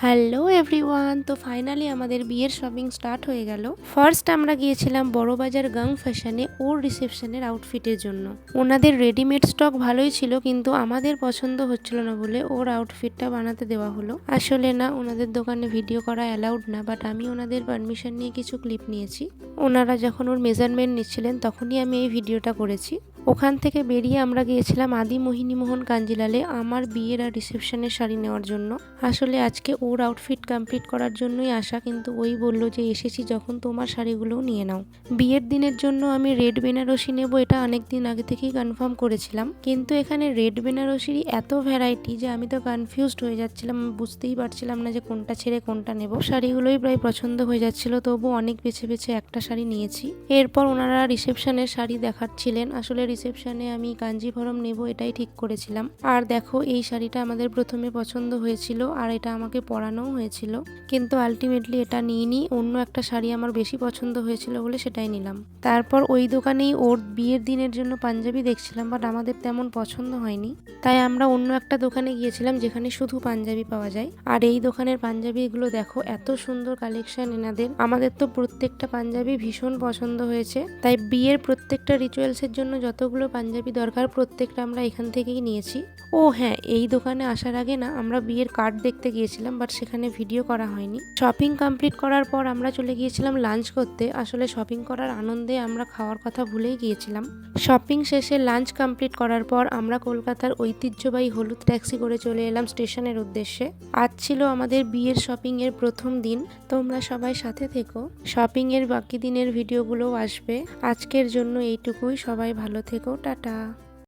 Hello everyone, তো finally আমাদের বিয়ের শপিং স্টার্ট হয়ে গেল। ফার্স্ট আমরা গিয়েছিলাম বড়বাজার গাং ফ্যাশনে ওর রিসেপশনের আউটফিটের জন্য। ওনাদের রেডিমেড স্টক ভালোই ছিল, কিন্তু আমাদের পছন্দ হচ্ছিল না বলে ওর আউটফিটটা বানাতে দেওয়া হলো। আসলে না, ওনাদের দোকানে ভিডিও করা অ্যালাউড না, বাট আমি ওনাদের পারমিশন নিয়ে কিছু ক্লিপ নিয়েছি। ওনারা যখন ওর মেজারমেন্ট নিচ্ছিলেন তখনই আমি এই ভিডিওটা করেছি। ওখান থেকে বেরিয়ে আমরা গিয়েছিলাম আদি মোহিনীমোহন কাঞ্জিলালে আমার বিয়ের আর রিসেপশনের শাড়ি নেওয়ার জন্য। আসলে আজকে ওর আউটফিট কমপ্লিট করার জন্যই আসা, কিন্তু ওই বলল যে এসেছি যখন তোমার শাড়িগুলোও নিয়ে নাও। বিয়ের দিনের জন্য আমি রেড বেনারসি নেব, এটা অনেক দিন আগে থেকেই কনফার্ম করেছিলাম, কিন্তু এখানে রেড বেনারসিরই এত ভ্যারাইটি যে আমি তো কনফিউজড হয়ে যাচ্ছিলাম, বুঝতেই পারছিলাম না যে কোনটা ছেড়ে কোনটা নেব। শাড়িগুলোই প্রায় পছন্দ হয়ে যাচ্ছিল, তবু অনেক বেছে বেছে একটা শাড়ি নিয়েছি। এরপর ওনারা রিসেপশনের শাড়ি দেখাচ্ছিলেন। আসলে রিসেপশনে আমি কাঞ্জিভরম নেব এটাই ঠিক করেছিলাম। আর দেখো, এই শাড়িটা আমাদের প্রথমে পছন্দ হয়েছিল আর এটা আমাকে পরানোও হয়েছিল, কিন্তু আলটিমেটলি এটা নিইনি। অন্য একটা শাড়ি আমার বেশি পছন্দ হয়েছিল বলে সেটাই নিলাম। তারপর ওই দোকানেই ওর বিয়ের দিনের জন্য পাঞ্জাবি দেখছিলাম, বাট আমাদের তেমন পছন্দ হয়নি, তাই আমরা অন্য একটা দোকানে গিয়েছিলাম যেখানে শুধু পাঞ্জাবি পাওয়া যায়। আর এই দোকানের পাঞ্জাবিগুলো দেখো, এত সুন্দর কালেকশন এনাদের। আমাদের তো প্রত্যেকটা পাঞ্জাবি ভীষণ পছন্দ হয়েছে, তাই বিয়ের প্রত্যেকটা রিচুয়ালসের জন্য যতগুলো পাঞ্জাবি দরকার প্রত্যেকটা আমরা এখান থেকেই নিয়েছি। ও হ্যাঁ, এই দোকানে আসার আগে না আমরা বিয়ের কার্ড দেখতে গিয়েছিলাম, বাট সেখানে ভিডিও করা হয়নি। শপিং কমপ্লিট করার পর আমরা চলে গিয়েছিলাম লাঞ্চ করতে। আসলে শপিং করার আনন্দে আমরা খাওয়ার কথা ভুলেই গিয়েছিলাম। শপিং শেষে লাঞ্চ কমপ্লিট করার পর আমরা কলকাতার ঐতিহ্যবাহী হলুদ ট্যাক্সি করে চলে এলাম স্টেশনের উদ্দেশ্যে। আজ ছিল আমাদের বিয়ের শপিং এর প্রথম দিন। তোমরা সবাই সাথে থেকো, শপিং এর বাকি দিনের ভিডিওগুলোও আসবে। আজকের জন্য এইটুকুই, সবাই ভালো থেকো, টাটা।